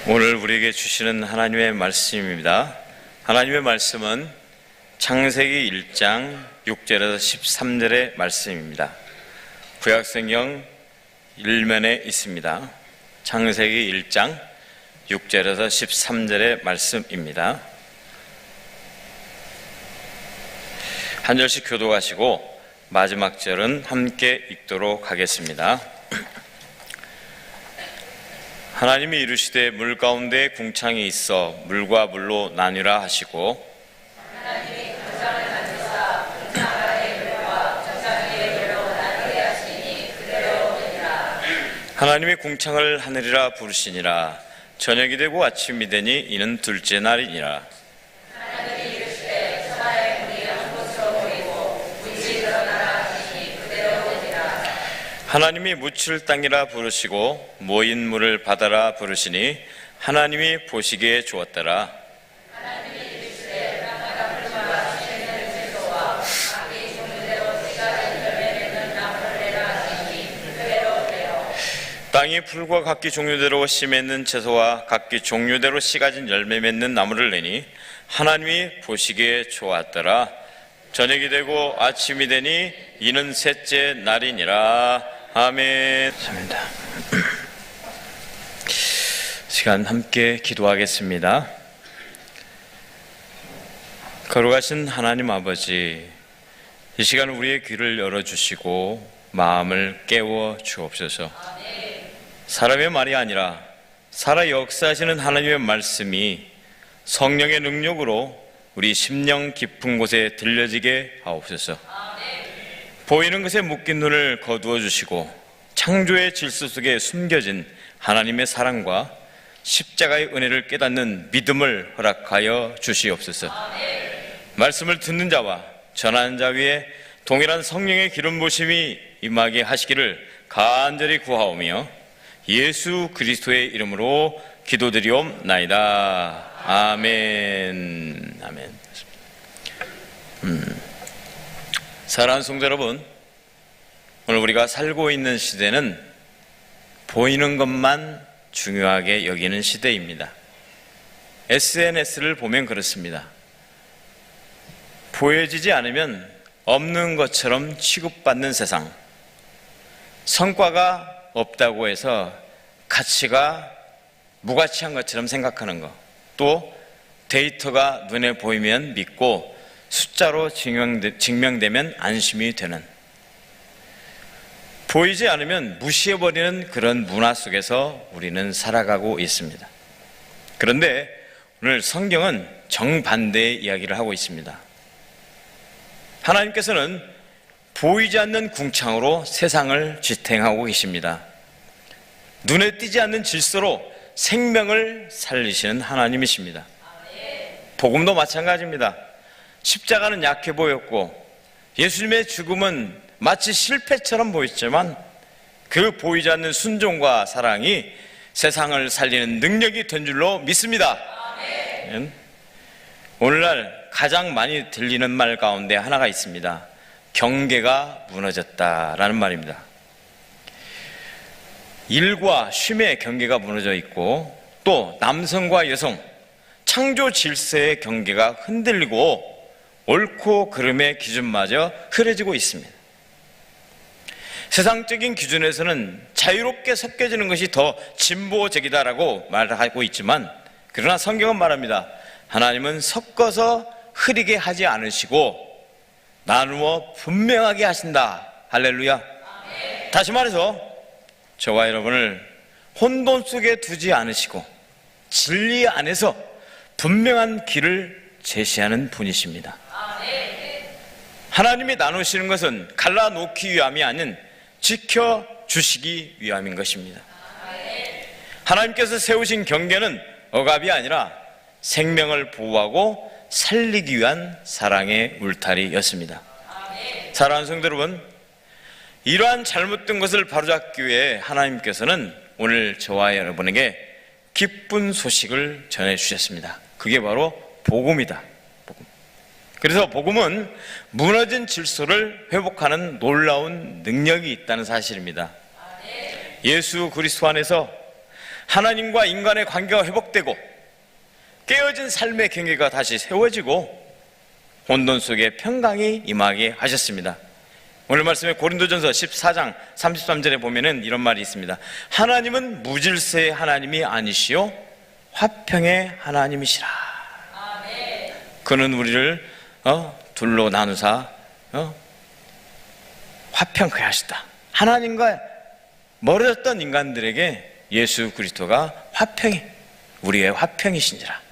오늘 우리에게 주시는 하나님의 말씀입니다. 하나님의 말씀은 창세기 1장 6절에서 13절의 말씀입니다. 구약성경 1면에 있습니다. 창세기 1장 6절에서 13절의 말씀입니다. 한 절씩 교독하시고 마지막 절은 함께 읽도록 하겠습니다. 하나님이 이르시되 물 가운데 궁창이 있어 물과 물로 나뉘라 하시고 하나님이 궁창을 만드사 궁창 아래의 물과 궁창 위의 물로 나누게 하시니 그대로 되니라. 하나님이 궁창을 하늘이라 부르시니라. 저녁이 되고 아침이 되니 이는 둘째 날이니라. 하나님이 이르시되 천하의 문이 한 곳으로 모이고 문이 드러나라 하시니 그대로 되니라. 하나님이 묻힐 땅이라 부르시고 모인 물을 바다라 부르시니 하나님이 보시기에 좋았더라. 하나님이 이르시되 땅마다 풀과 샘있는 채소와 각기 종류대로 씨가 된 열매 맺는 나무를 내라 하시니 그대로 되어 땅이 풀과 각기 종류대로 씨 맺는 채소와 각기 종류대로 씨가 진 열매 맺는 나무를 내니 하나님이 보시기에 좋았더라. 저녁이 되고 아침이 되니 이는 셋째 날이니라. 아멘. 감사합니다. 시간 함께 기도하겠습니다. 거룩하신 하나님 아버지, 이 시간 우리의 귀를 열어주시고 마음을 깨워 주옵소서. 사람의 말이 아니라 살아 역사하시는 하나님의 말씀이 성령의 능력으로 우리 심령 깊은 곳에 들려지게 하옵소서. 보이는 것에 묶인 눈을 거두어 주시고 창조의 질서 속에 숨겨진 하나님의 사랑과 십자가의 은혜를 깨닫는 믿음을 허락하여 주시옵소서. 말씀을 듣는 자와 전하는 자 위에 동일한 성령의 기름 부으심이 임하게 하시기를 간절히 구하오며 예수 그리스도의 이름으로 기도드리옵나이다. 아멘. 아멘. 사랑하는 성도 여러분, 오늘 우리가 살고 있는 시대는 보이는 것만 중요하게 여기는 시대입니다. SNS를 보면 그렇습니다. 보여지지 않으면 없는 것처럼 취급받는 세상, 성과가 없다고 해서 가치가 무가치한 것처럼 생각하는 것, 또 데이터가 눈에 보이면 믿고 숫자로 증명되면 안심이 되는, 보이지 않으면 무시해버리는 그런 문화 속에서 우리는 살아가고 있습니다. 그런데 오늘 성경은 정반대의 이야기를 하고 있습니다. 하나님께서는 보이지 않는 궁창으로 세상을 지탱하고 계십니다. 눈에 띄지 않는 질서로 생명을 살리시는 하나님이십니다. 복음도 마찬가지입니다. 십자가는 약해 보였고 예수님의 죽음은 마치 실패처럼 보였지만 그 보이지 않는 순종과 사랑이 세상을 살리는 능력이 된 줄로 믿습니다. 아멘. 오늘날 가장 많이 들리는 말 가운데 하나가 있습니다. 경계가 무너졌다라는 말입니다. 일과 쉼의 경계가 무너져 있고 또 남성과 여성, 창조 질서의 경계가 흔들리고 옳고 그름의 기준마저 흐려지고 있습니다. 세상적인 기준에서는 자유롭게 섞여지는 것이 더 진보적이다라고 말하고 있지만, 그러나 성경은 말합니다. 하나님은 섞어서 흐리게 하지 않으시고 나누어 분명하게 하신다. 할렐루야. 아멘. 다시 말해서 저와 여러분을 혼돈 속에 두지 않으시고 진리 안에서 분명한 길을 제시하는 분이십니다. 하나님이 나누시는 것은 갈라놓기 위함이 아닌 지켜주시기 위함인 것입니다. 하나님께서 세우신 경계는 억압이 아니라 생명을 보호하고 살리기 위한 사랑의 울타리였습니다. 사랑하는 성도 여러분, 이러한 잘못된 것을 바로잡기 위해 하나님께서는 오늘 저와 여러분에게 기쁜 소식을 전해주셨습니다. 그게 바로 복음이다. 복음. 그래서 복음은 무너진 질서를 회복하는 놀라운 능력이 있다는 사실입니다. 예수 그리스도 안에서 하나님과 인간의 관계가 회복되고 깨어진 삶의 경계가 다시 세워지고 혼돈 속에 평강이 임하게 하셨습니다. 오늘 말씀에 고린도전서 14장 33절에 보면은 이런 말이 있습니다. 하나님은 무질서의 하나님이 아니시요 화평의 하나님이시라. 그는 우리를 둘로 나누사 화평케 하시다. 하나님과 멀어졌던 인간들에게 예수 그리스도가 우리의 화평이신지라.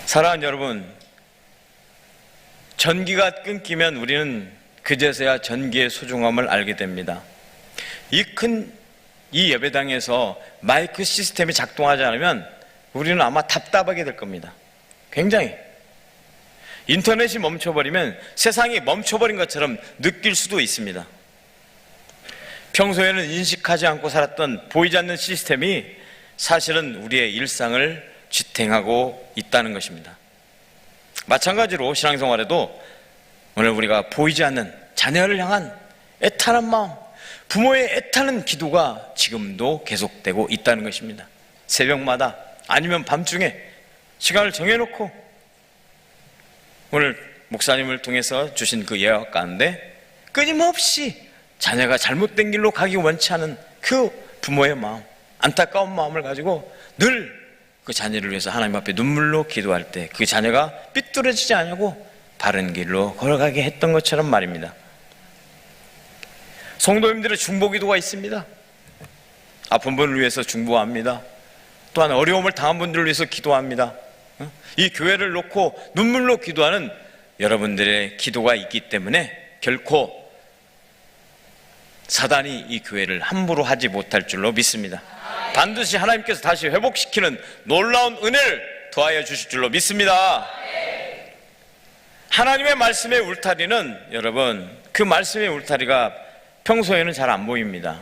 사랑하는 여러분, 전기가 끊기면 우리는 그제서야 전기의 소중함을 알게 됩니다. 이 예배당에서 마이크 시스템이 작동하지 않으면 우리는 아마 답답하게 될 겁니다. 굉장히. 인터넷이 멈춰버리면 세상이 멈춰버린 것처럼 느낄 수도 있습니다. 평소에는 인식하지 않고 살았던 보이지 않는 시스템이 사실은 우리의 일상을 지탱하고 있다는 것입니다. 마찬가지로 신앙생활에도 오늘 우리가 보이지 않는 자녀를 향한 애타는 마음, 부모의 애타는 기도가 지금도 계속되고 있다는 것입니다. 새벽마다 아니면 밤중에 시간을 정해놓고 오늘 목사님을 통해서 주신 그 예약 가운데 끊임없이 자녀가 잘못된 길로 가기 원치 않은 그 부모의 마음, 안타까운 마음을 가지고 늘 그 자녀를 위해서 하나님 앞에 눈물로 기도할 때 그 자녀가 삐뚤어지지 않냐고 바른 길로 걸어가게 했던 것처럼 말입니다. 성도님들의 중보기도가 있습니다. 아픈 분을 위해서 중보합니다. 또한 어려움을 당한 분들을 위해서 기도합니다. 이 교회를 놓고 눈물로 기도하는 여러분들의 기도가 있기 때문에 결코 사단이 이 교회를 함부로 하지 못할 줄로 믿습니다. 반드시 하나님께서 다시 회복시키는 놀라운 은혜를 더하여 주실 줄로 믿습니다. 하나님의 말씀의 울타리는 여러분, 그 말씀의 울타리가 평소에는 잘 안 보입니다.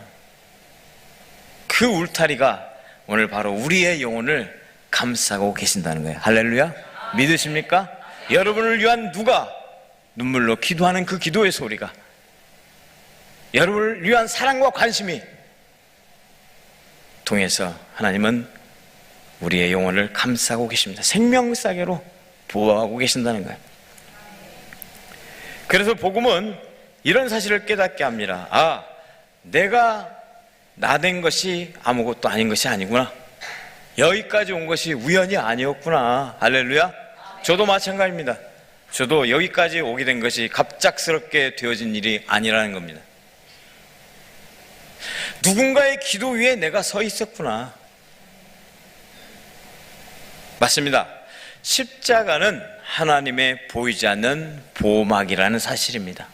그 울타리가 오늘 바로 우리의 영혼을 감싸고 계신다는 거예요. 할렐루야. 믿으십니까? 여러분을 위한 누가 눈물로 기도하는 그 기도의 소리가, 여러분을 위한 사랑과 관심이 통해서 하나님은 우리의 영혼을 감싸고 계십니다. 생명싸개로 보호하고 계신다는 거예요. 그래서 복음은 이런 사실을 깨닫게 합니다. 내가 나된 것이 아무것도 아닌 것이 아니구나. 여기까지 온 것이 우연이 아니었구나. 할렐루야. 저도 마찬가지입니다. 저도 여기까지 오게 된 것이 갑작스럽게 되어진 일이 아니라는 겁니다. 누군가의 기도 위에 내가 서 있었구나. 맞습니다. 십자가는 하나님의 보이지 않는 보호막이라는 사실입니다.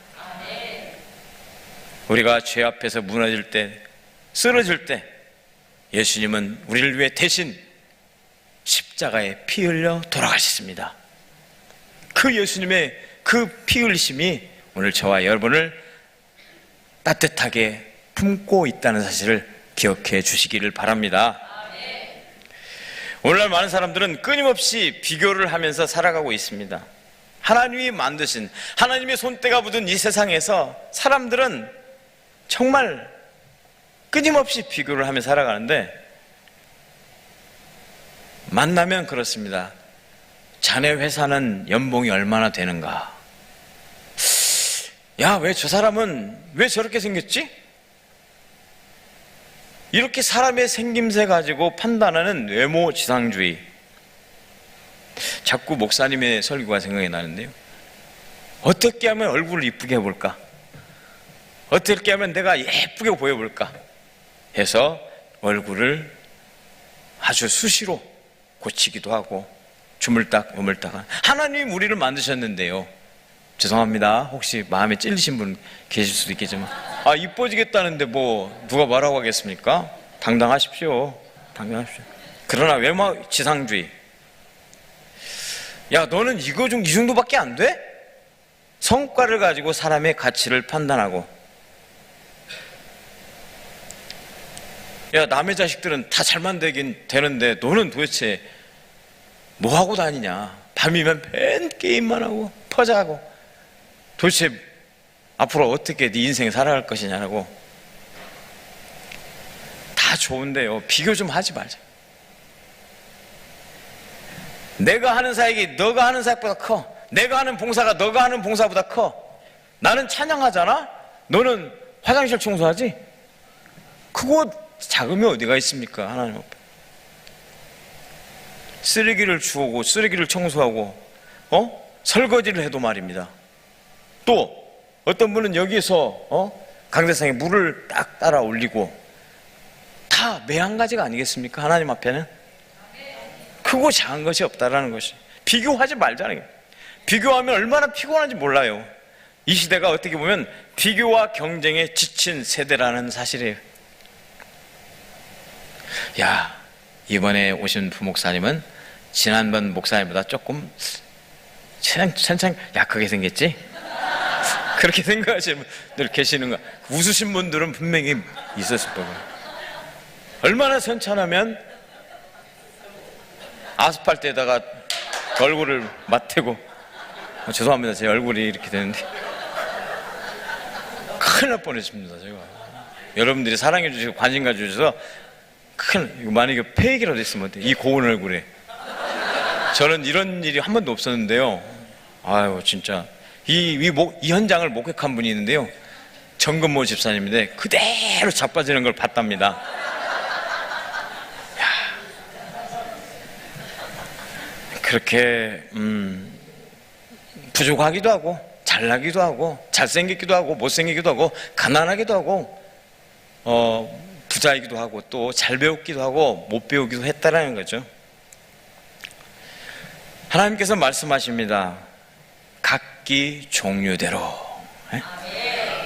우리가 죄 앞에서 무너질 때, 쓰러질 때 예수님은 우리를 위해 대신 십자가에 피 흘려 돌아가셨습니다. 그 예수님의 그 피 흘리심이 오늘 저와 여러분을 따뜻하게 품고 있다는 사실을 기억해 주시기를 바랍니다. 오늘날 많은 사람들은 끊임없이 비교를 하면서 살아가고 있습니다. 하나님이 만드신, 하나님의 손때가 묻은 이 세상에서 사람들은 정말 끊임없이 비교를 하며 살아가는데, 만나면 그렇습니다. 자네 회사는 연봉이 얼마나 되는가? 야, 왜 저 사람은 왜 저렇게 생겼지? 이렇게 사람의 생김새 가지고 판단하는 외모 지상주의. 자꾸 목사님의 설교가 생각이 나는데요. 어떻게 하면 얼굴을 이쁘게 해볼까? 어떻게 하면 내가 예쁘게 보여볼까? 해서 얼굴을 아주 수시로 고치기도 하고 주물딱 우물딱. 하나님이 우리를 만드셨는데요, 죄송합니다, 혹시 마음에 찔리신 분 계실 수도 있겠지만, 이뻐지겠다는데 뭐 누가 뭐라고 하겠습니까? 당당하십시오. 당당하십시오. 그러나 외모 지상주의. 야, 너는 이 정도밖에 안 돼? 성과를 가지고 사람의 가치를 판단하고, 야, 남의 자식들은 다 잘만 되긴 되는데 너는 도대체 뭐 하고 다니냐? 밤이면 맨 게임만 하고 퍼자하고 도대체 앞으로 어떻게 네 인생 살아갈 것이냐고 다 좋은데요, 비교 좀 하지 말자. 내가 하는 사역이 너가 하는 사역보다 커. 내가 하는 봉사가 너가 하는 봉사보다 커. 나는 찬양하잖아? 너는 화장실 청소하지? 크고 작으면 어디가 있습니까? 하나님 앞에 쓰레기를 주우고 쓰레기를 청소하고 설거지를 해도 말입니다. 또 어떤 분은 여기서 강대상에 물을 딱 따라 올리고, 다 매한가지가 아니겠습니까? 하나님 앞에는 크고 작은 것이 없다라는 것이. 비교하지 말자는. 비교하면 얼마나 피곤한지 몰라요. 이 시대가 어떻게 보면 비교와 경쟁에 지친 세대라는 사실이에요. 야, 이번에 오신 부목사님은 지난번 목사님보다 조금 천천히 약하게 생겼지? 그렇게 생각하시는 분들 계시는 거. 웃으신 분들은 분명히 있었을 거고. 얼마나 선천하면 아스팔트에다가 얼굴을 맞대고, 죄송합니다, 제 얼굴이 이렇게 되는데 큰일 날 뻔했습니다. 제가 여러분들이 사랑해 주시고 관심 가져주셔서 만약에 폐액이라도 있으면 어때요? 이 고운 얼굴에. 저는 이런 일이 한 번도 없었는데요. 아유, 진짜 이 현장을 목격한 분이 있는데요, 정근모 집사님인데 그대로 자빠지는 걸 봤답니다. 그렇게 부족하기도 하고 잘나기도 하고 잘생기기도 하고 못생기기도 하고 가난하기도 하고 부자이기도 하고 또 잘 배웠기도 하고 못 배우기도 했다라는 거죠. 하나님께서 말씀하십니다. 각기 종류대로.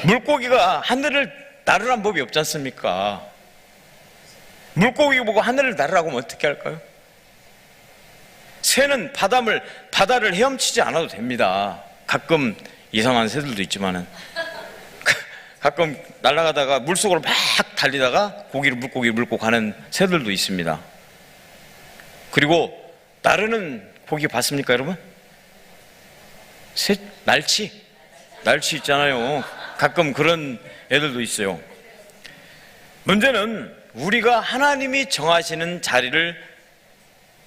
물고기가 하늘을 나르란 법이 없지 않습니까? 물고기 보고 하늘을 나르라고 하면 어떻게 할까요? 새는 바다를 헤엄치지 않아도 됩니다. 가끔 이상한 새들도 있지만은 가끔 날아가다가 물속으로 막 달리다가 물고기를 물고 가는 새들도 있습니다. 그리고 나르는 고기 봤습니까, 여러분? 날치 있잖아요. 가끔 그런 애들도 있어요. 문제는 우리가 하나님이 정하시는 자리를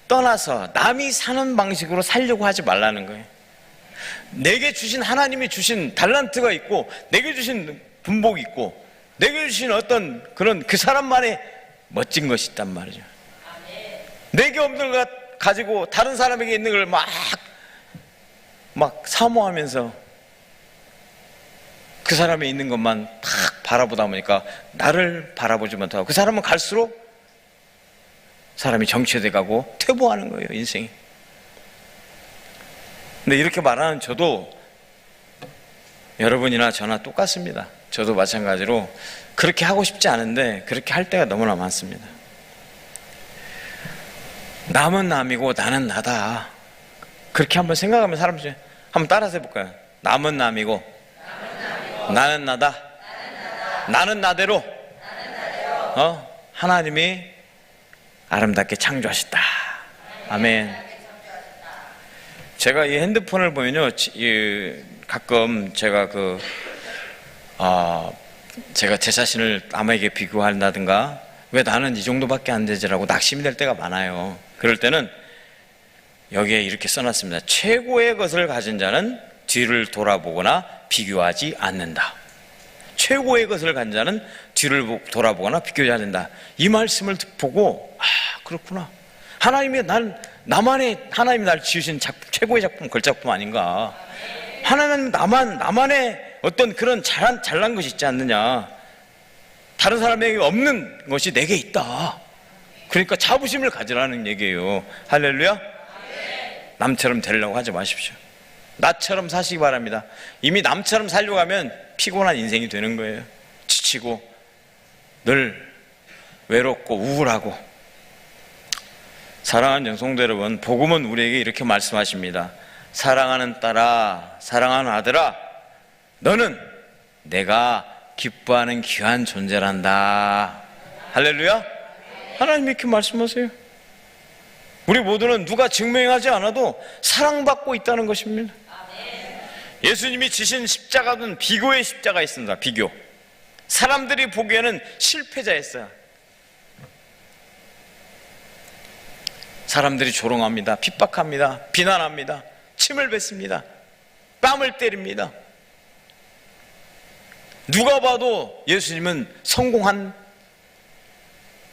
떠나서 남이 사는 방식으로 살려고 하지 말라는 거예요. 내게 주신, 하나님이 주신 달란트가 있고, 내게 주신 분복이 있고, 내게 주신 어떤 그런 그 사람만의 멋진 것이 있단 말이죠. 내게 없는 것 가지고 다른 사람에게 있는 걸 막 사모하면서 그 사람이 있는 것만 탁 바라보다 보니까 나를 바라보지 못하고, 그 사람은 갈수록 사람이 정체돼 가고 퇴보하는 거예요, 인생이. 근데 이렇게 말하는 저도, 여러분이나 저나 똑같습니다. 저도 마찬가지로 그렇게 하고 싶지 않은데 그렇게 할 때가 너무나 많습니다. 남은 남이고 나는 나다, 그렇게 한번 생각하면 사람들이 한번 따라서 해볼까요? 남은 남이고 나는 나다. 나는 나대로 하나님이 아름답게 창조하셨다. 아멘. 제가 이 핸드폰을 보면요, 가끔 제가 제가 제 자신을 남에게 비교한다든가, 왜 나는 이 정도밖에 안 되지라고 낙심이 될 때가 많아요. 그럴 때는 여기에 이렇게 써놨습니다. 최고의 것을 가진 자는 뒤를 돌아보거나 비교하지 않는다. 최고의 것을 가진 자는 뒤를 돌아보거나 비교하지 않는다. 이 말씀을 보고, 그렇구나. 하나님이 날 지으신 최고의 작품, 걸작품 아닌가. 하나님은 나만의 어떤 그런 잘난 것이 있지 않느냐. 다른 사람에게 없는 것이 내게 있다. 그러니까 자부심을 가지라는 얘기예요. 할렐루야. 남처럼 되려고 하지 마십시오. 나처럼 사시기 바랍니다. 이미 남처럼 살려고 하면 피곤한 인생이 되는 거예요. 지치고 늘 외롭고 우울하고. 사랑하는 성도 여러분, 복음은 우리에게 이렇게 말씀하십니다. 사랑하는 딸아, 사랑하는 아들아, 너는 내가 기뻐하는 귀한 존재란다. 할렐루야. 하나님 이렇게 말씀하세요. 우리 모두는 누가 증명하지 않아도 사랑받고 있다는 것입니다. 예수님이 지신 십자가는 비교의 십자가 있습니다. 비교. 사람들이 보기에는 실패자였어요. 사람들이 조롱합니다. 핍박합니다. 비난합니다. 침을 뱉습니다. 뺨을 때립니다. 누가 봐도 예수님은 성공한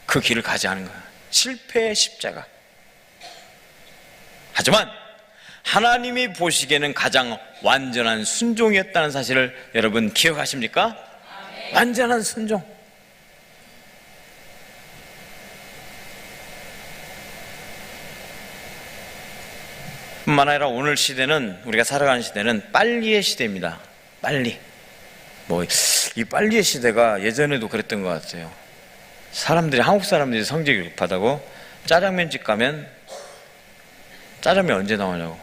그 길을 가지 않은 거예요. 실패의 십자가. 하지만 하나님이 보시기에는 가장 완전한 순종이었다는 사실을 여러분 기억하십니까? 완전한 순종. 뿐만 아니라 오늘 시대는, 우리가 살아가는 시대는 빨리의 시대입니다. 빨리. 이 빨리의 시대가 예전에도 그랬던 것 같아요. 한국 사람들이 성질이 급하다고 짜장면집 가면 짜장면 언제 나오냐고.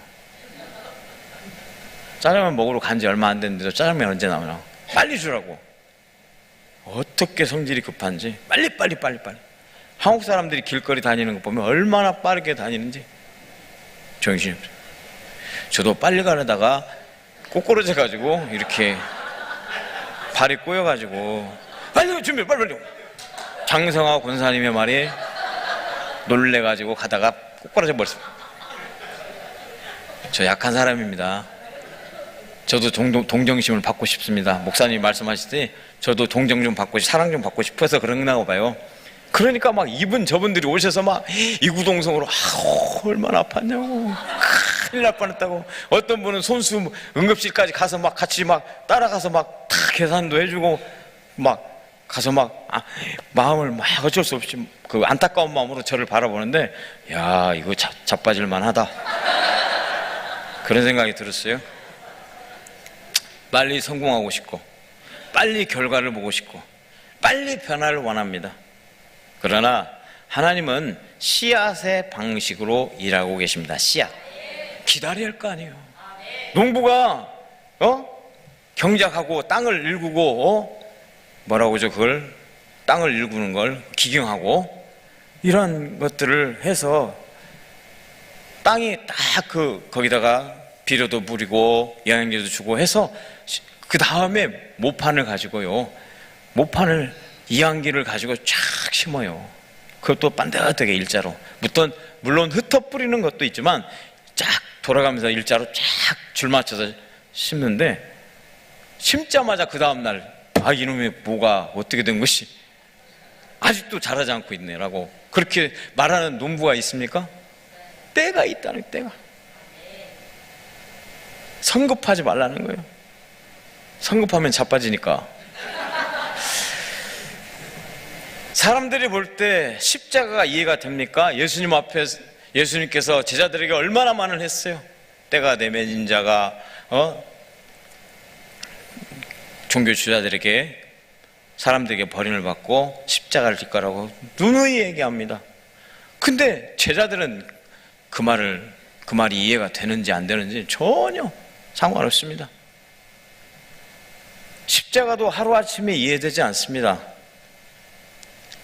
짜장면 먹으러 간 지 얼마 안 됐는데도 짜장면 언제 나오냐고. 빨리 주라고. 어떻게 성질이 급한지 빨리. 한국 사람들이 길거리 다니는 거 보면 얼마나 빠르게 다니는지 정신이 없어요. 저도 빨리 가려다가 꼬꾸러져가지고 이렇게 발이 꼬여가지고 빨리 준비 빨리. 장성화 권사님의 말이 놀래가지고 가다가 꼬꾸러져 버렸습니다. 저 약한 사람입니다. 저도 동정심을 받고 싶습니다. 목사님이 말씀하시더니 저도 동정 좀 받고 사랑 좀 받고 싶어서 그런가 봐요. 그러니까 막 저분들이 오셔서 막 이구동성으로 얼마나 아팠냐고, 큰일 날 뻔했다고. 어떤 분은 손수 응급실까지 가서 막 같이 막 따라가서 막 다 계산도 해주고 막 가서 막 마음을 막 어쩔 수 없이 그 안타까운 마음으로 저를 바라보는데, 야, 이거 자빠질만 하다, 그런 생각이 들었어요. 빨리 성공하고 싶고 빨리 결과를 보고 싶고 빨리 변화를 원합니다. 그러나 하나님은 씨앗의 방식으로 일하고 계십니다. 씨앗. 기다려야 할 거 아니에요. 농부가 경작하고 땅을 일구고 그걸 땅을 일구는 걸 기경하고 이런 것들을 해서 땅이 딱 거기다가 비료도 뿌리고 영양제도 주고 해서 그 다음에 모판을 가지고요, 모판을 이항기를 가지고 쫙 심어요. 그것도 반듯하게 일자로. 물론 흩어 뿌리는 것도 있지만 쫙 돌아가면서 일자로 쫙 줄 맞춰서 심는데, 심자마자 그 다음날 이놈의 뭐가 어떻게 된 것이 아직도 자라지 않고 있네라고 그렇게 말하는 농부가 있습니까? 때가 있다는, 때가. 성급하지 말라는 거예요. 성급하면 자빠지니까. 사람들이 볼 때 십자가가 이해가 됩니까? 예수님 앞에 예수님께서 제자들에게 얼마나 많은 했어요. 때가 되면 자가 종교 지도자들에게, 사람들에게 버림을 받고 십자가를 질 거라고 누누이 얘기합니다. 근데 제자들은 그 말이 이해가 되는지 안 되는지 전혀 상관없습니다. 십자가도 하루아침에 이해되지 않습니다.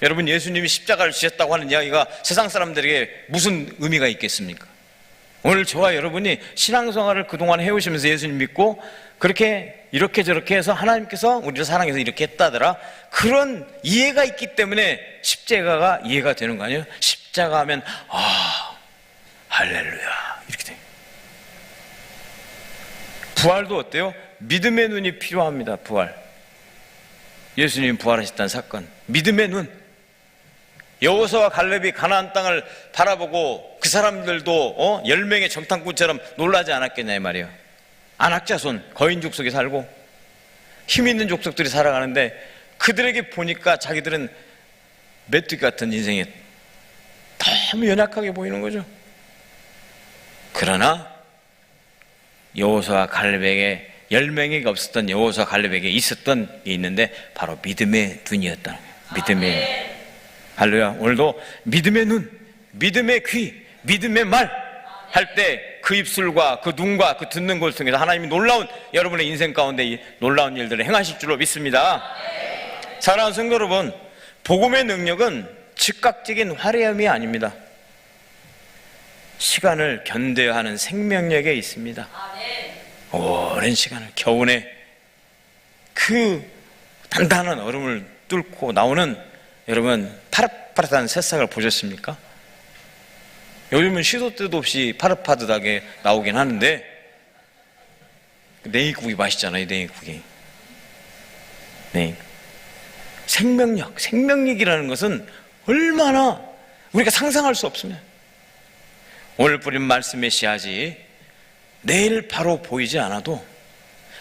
여러분, 예수님이 십자가를 지셨다고 하는 이야기가 세상 사람들에게 무슨 의미가 있겠습니까? 오늘 저와 여러분이 신앙생활을 그동안 해오시면서 예수님 믿고 그렇게 이렇게 저렇게 해서 하나님께서 우리를 사랑해서 이렇게 했다더라, 그런 이해가 있기 때문에 십자가가 이해가 되는 거 아니에요? 십자가 하면 할렐루야 이렇게 돼요. 부활도 어때요? 믿음의 눈이 필요합니다. 부활. 예수님이 부활하셨다는 사건, 믿음의 눈. 여호수아와 갈렙이 가나안 땅을 바라보고 그 사람들도 10명의 정탐꾼처럼 놀라지 않았겠냐 이 말이에요. 안악자손, 거인 족속에 살고 힘 있는 족속들이 살아가는데 그들에게 보니까 자기들은 메뚜기 같은 인생에 너무 연약하게 보이는 거죠. 그러나 여호수아와 갈렙에게 10명이 없었던 여호수아와 갈렙에게 있었던 게 있는데 바로 믿음의 눈이었다는 거예요. 믿음의 눈. 할렐루야. 오늘도 믿음의 눈, 믿음의 귀, 믿음의 말 할 때 그 입술과 그 눈과 그 듣는 것을 통해서 하나님이 놀라운, 여러분의 인생 가운데 이 놀라운 일들을 행하실 줄로 믿습니다. 사랑하는 성도 여러분, 복음의 능력은 즉각적인 화려함이 아닙니다. 시간을 견뎌야 하는 생명력에 있습니다. 오랜 시간을, 겨우내 그 단단한 얼음을 뚫고 나오는, 여러분 파릇파릇한 새싹을 보셨습니까? 요즘은 시도 때도 없이 파릇파릇하게 나오긴 하는데 냉이국이 맛있잖아요. 냉이국이. 네. 생명력이라는 것은 얼마나 우리가 상상할 수 없습니다. 오늘 뿌린 말씀의 씨앗이 내일 바로 보이지 않아도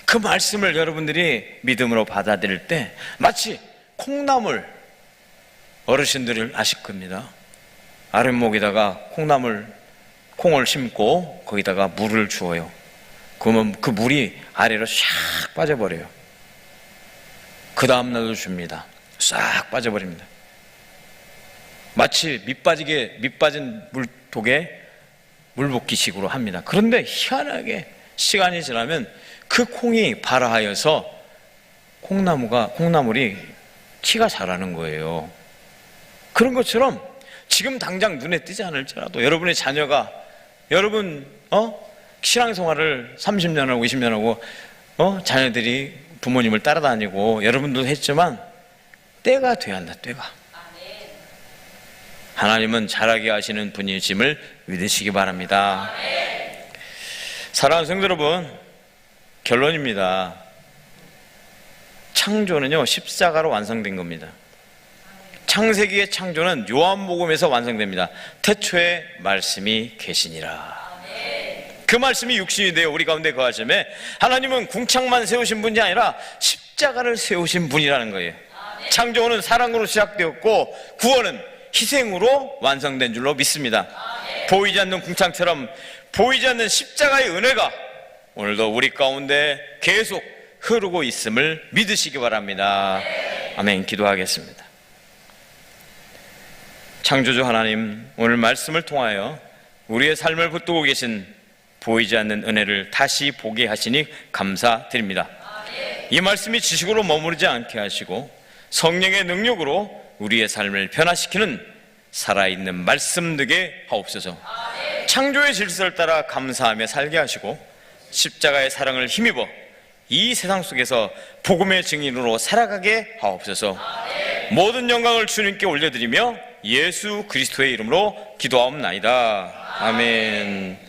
그 말씀을 여러분들이 믿음으로 받아들일 때 마치 콩나물, 어르신들이 아실 겁니다. 아랫목에다가 콩을 심고 거기다가 물을 주어요. 그러면 그 물이 아래로 샥 빠져버려요. 그 다음날도 줍니다. 싹 빠져버립니다. 마치 밑 빠진 물독에 물붓기식으로 합니다. 그런데 희한하게 시간이 지나면 그 콩이 발화하여서 콩나물이 키가 자라는 거예요. 그런 것처럼 지금 당장 눈에 띄지 않을지라도 여러분의 자녀가 여러분 신앙생활을 30년 하고 20년 하고 자녀들이 부모님을 따라다니고 여러분도 했지만 때가 돼야 한다. 때가. 하나님은 잘하게 하시는 분이심을 믿으시기 바랍니다. 사랑하는 성도 여러분, 결론입니다. 창조는요 십자가로 완성된 겁니다. 창세기의 창조는 요한복음에서 완성됩니다. 태초에 말씀이 계시니라. 그 말씀이 육신이 되어 우리 가운데 거하심에 하나님은 궁창만 세우신 분이 아니라 십자가를 세우신 분이라는 거예요. 창조는 사랑으로 시작되었고 구원은 희생으로 완성된 줄로 믿습니다. 보이지 않는 궁창처럼 보이지 않는 십자가의 은혜가 오늘도 우리 가운데 계속 흐르고 있음을 믿으시기 바랍니다. 아멘. 기도하겠습니다. 창조주 하나님, 오늘 말씀을 통하여 우리의 삶을 붙들고 계신 보이지 않는 은혜를 다시 보게 하시니 감사드립니다. 이 말씀이 지식으로 머무르지 않게 하시고 성령의 능력으로 우리의 삶을 변화시키는 살아있는 말씀 되게 하옵소서. 창조의 질서를 따라 감사하며 살게 하시고 십자가의 사랑을 힘입어 이 세상 속에서 복음의 증인으로 살아가게 하옵소서. 모든 영광을 주님께 올려드리며 예수 그리스도의 이름으로 기도하옵나이다. 아멘.